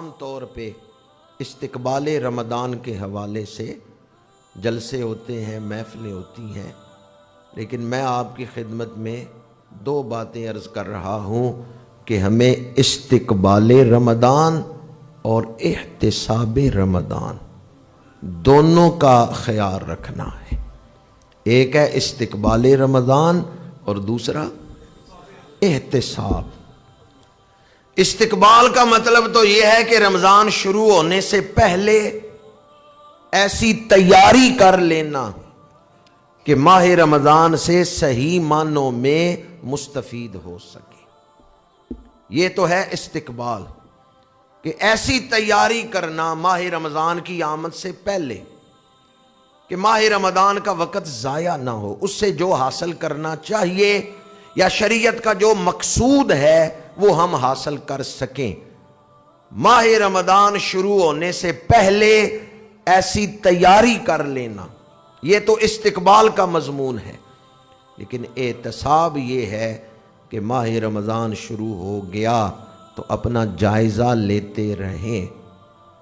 عام طور پہ استقبال رمضان کے حوالے سے جلسے ہوتے ہیں، محفلیں ہوتی ہیں، لیکن میں آپ کی خدمت میں دو باتیں عرض کر رہا ہوں کہ ہمیں استقبال رمضان اور احتساب رمضان دونوں کا خیال رکھنا ہے۔ ایک ہے استقبال رمضان اور دوسرا احتساب۔ استقبال کا مطلب تو یہ ہے کہ رمضان شروع ہونے سے پہلے ایسی تیاری کر لینا کہ ماہ رمضان سے صحیح معنوں میں مستفید ہو سکے۔ یہ تو ہے استقبال، کہ ایسی تیاری کرنا ماہ رمضان کی آمد سے پہلے کہ ماہ رمضان کا وقت ضائع نہ ہو، اس سے جو حاصل کرنا چاہیے یا شریعت کا جو مقصود ہے وہ ہم حاصل کر سکیں۔ ماہ رمضان شروع ہونے سے پہلے ایسی تیاری کر لینا، یہ تو استقبال کا مضمون ہے۔ لیکن احتساب یہ ہے کہ ماہ رمضان شروع ہو گیا تو اپنا جائزہ لیتے رہیں،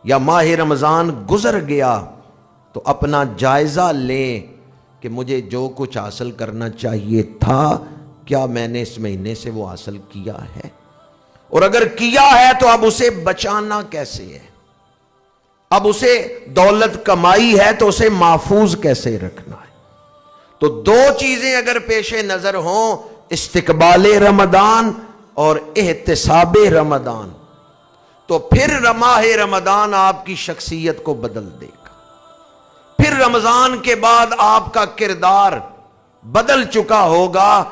یا ماہ رمضان گزر گیا تو اپنا جائزہ لیں کہ مجھے جو کچھ حاصل کرنا چاہیے تھا کیا میں نے اس مہینے سے وہ حاصل کیا ہے، اور اگر کیا ہے تو اب اسے بچانا کیسے ہے، اب اسے دولت کمائی ہے تو اسے محفوظ کیسے رکھنا ہے۔ تو دو چیزیں اگر پیش نظر ہوں، استقبال رمضان اور احتساب رمضان، تو پھر ماہ رمضان آپ کی شخصیت کو بدل دے گا۔ پھر رمضان کے بعد آپ کا کردار بدل چکا ہوگا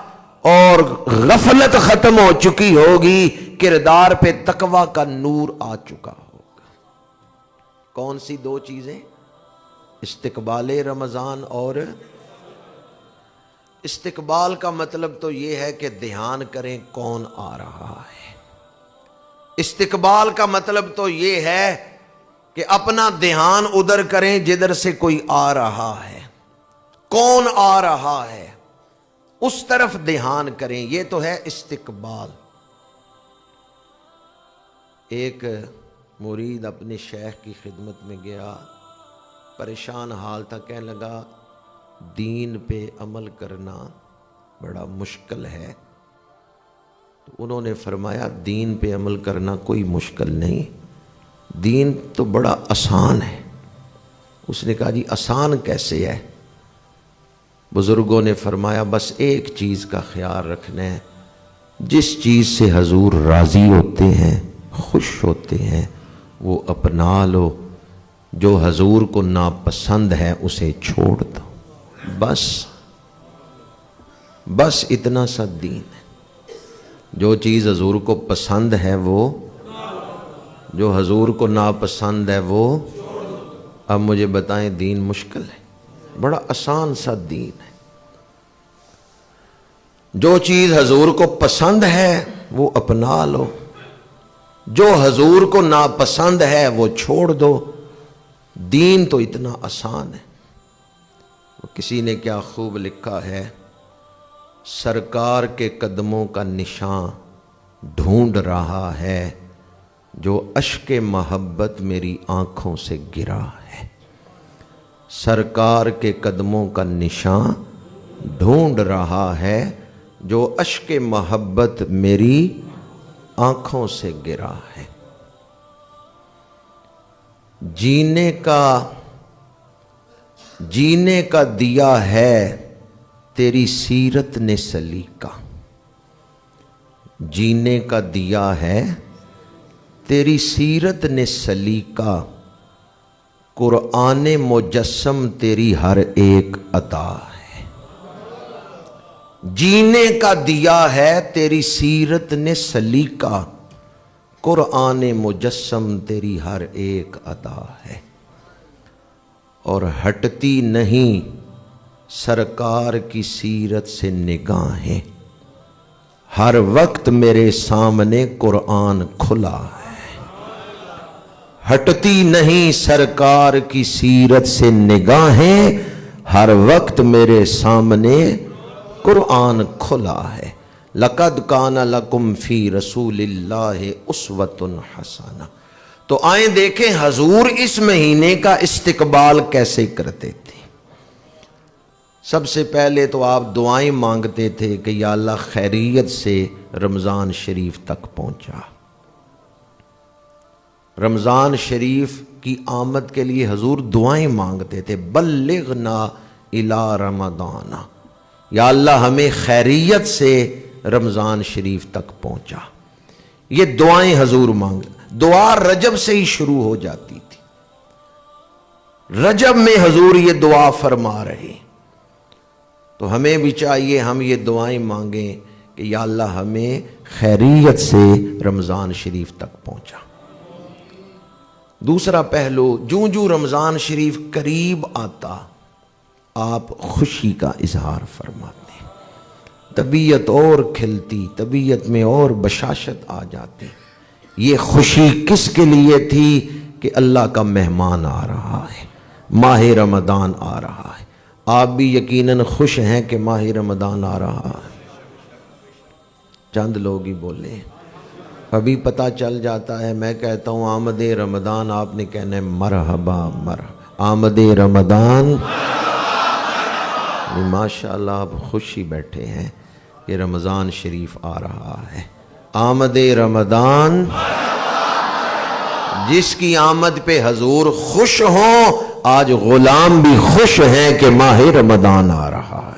اور غفلت ختم ہو چکی ہوگی، کردار پہ تقوی کا نور آ چکا ہوگا۔ کون سی دو چیزیں؟ استقبال رمضان اور استقبال کا مطلب تو یہ ہے کہ دھیان کریں کون آ رہا ہے۔ استقبال کا مطلب تو یہ ہے کہ اپنا دھیان ادھر کریں جدھر سے کوئی آ رہا ہے، کون آ رہا ہے اس طرف دھیان کریں، یہ تو ہے استقبال۔ ایک مرید اپنے شیخ کی خدمت میں گیا، پریشان حال تھا، کہنے لگا دین پہ عمل کرنا بڑا مشکل ہے۔ تو انہوں نے فرمایا دین پہ عمل کرنا کوئی مشکل نہیں، دین تو بڑا آسان ہے۔ اس نے کہا جی آسان کیسے ہے؟ بزرگوں نے فرمایا بس ایک چیز کا خیال رکھنا ہے، جس چیز سے حضور راضی ہوتے ہیں، خوش ہوتے ہیں، وہ اپنا لو، جو حضور کو ناپسند ہے اسے چھوڑ دو، بس اتنا سا دین ہے۔ جو چیز حضور کو پسند ہے وہ، جو حضور کو ناپسند ہے وہ۔ اب مجھے بتائیں دین مشکل ہے؟ بڑا آسان سا دین ہے۔ جو چیز حضور کو پسند ہے وہ اپنا لو، جو حضور کو ناپسند ہے وہ چھوڑ دو۔ دین تو اتنا آسان ہے۔ کسی نے کیا خوب لکھا ہے، سرکار کے قدموں کا نشان ڈھونڈ رہا ہے جو اشک محبت میری آنکھوں سے گرا ہے۔ سرکار کے قدموں کا نشان ڈھونڈ رہا ہے جو اشک محبت میری آنکھوں سے گرا ہے۔ جینے کا دیا ہے تیری سیرت نے سلیقہ، جینے کا دیا ہے تیری سیرت نے سلیقہ، قرآن مجسم تیری ہر ایک عطا ہے۔ جینے کا دیا ہے تیری سیرت نے سلیقہ، قرآن مجسم تیری ہر ایک عطا ہے۔ اور ہٹتی نہیں سرکار کی سیرت سے نگاہیں، ہر وقت میرے سامنے قرآن کھلا ہے۔ ہٹتی نہیں سرکار کی سیرت سے نگاہیں، ہر وقت میرے سامنے قرآن کھلا ہے۔ لَقَدْ كَانَ لَكُمْ فِي رَسُولِ اللَّهِ أُسْوَةٌ حَسَنَةٌ۔ تو آئیں دیکھیں حضور اس مہینے کا استقبال کیسے کرتے تھے۔ سب سے پہلے تو آپ دعائیں مانگتے تھے کہ یا اللہ خیریت سے رمضان شریف تک پہنچا۔ رمضان شریف کی آمد کے لیے حضور دعائیں مانگتے تھے، بلغنا الی رمضان، یا اللہ ہمیں خیریت سے رمضان شریف تک پہنچا۔ یہ دعائیں حضور مانگ، دعا رجب سے ہی شروع ہو جاتی تھی، رجب میں حضور یہ دعا فرما رہے۔ تو ہمیں بھی چاہیے ہم یہ دعائیں مانگیں کہ یا اللہ ہمیں خیریت سے رمضان شریف تک پہنچا۔ دوسرا پہلو، جوں رمضان شریف قریب آتا آپ خوشی کا اظہار فرماتے، طبیعت اور کھلتی، طبیعت میں اور بشاشت آ جاتی۔ یہ خوشی کس کے لیے تھی؟ کہ اللہ کا مہمان آ رہا ہے، ماہ رمضان آ رہا ہے۔ آپ بھی یقیناً خوش ہیں کہ ماہ رمضان آ رہا ہے؟ چند لوگ ہی بولے، ابھی پتہ چل جاتا ہے۔ میں کہتا ہوں آمد رمضان، آپ نے کہنا ہے مرحبا مرحبا، آمد رمضان۔ ماشاءاللہ آپ خوش ہی بیٹھے ہیں کہ رمضان شریف آ رہا ہے۔ آمد رمضان، جس کی آمد پہ حضور خوش ہوں، آج غلام بھی خوش ہیں کہ ماہ رمضان آ رہا ہے۔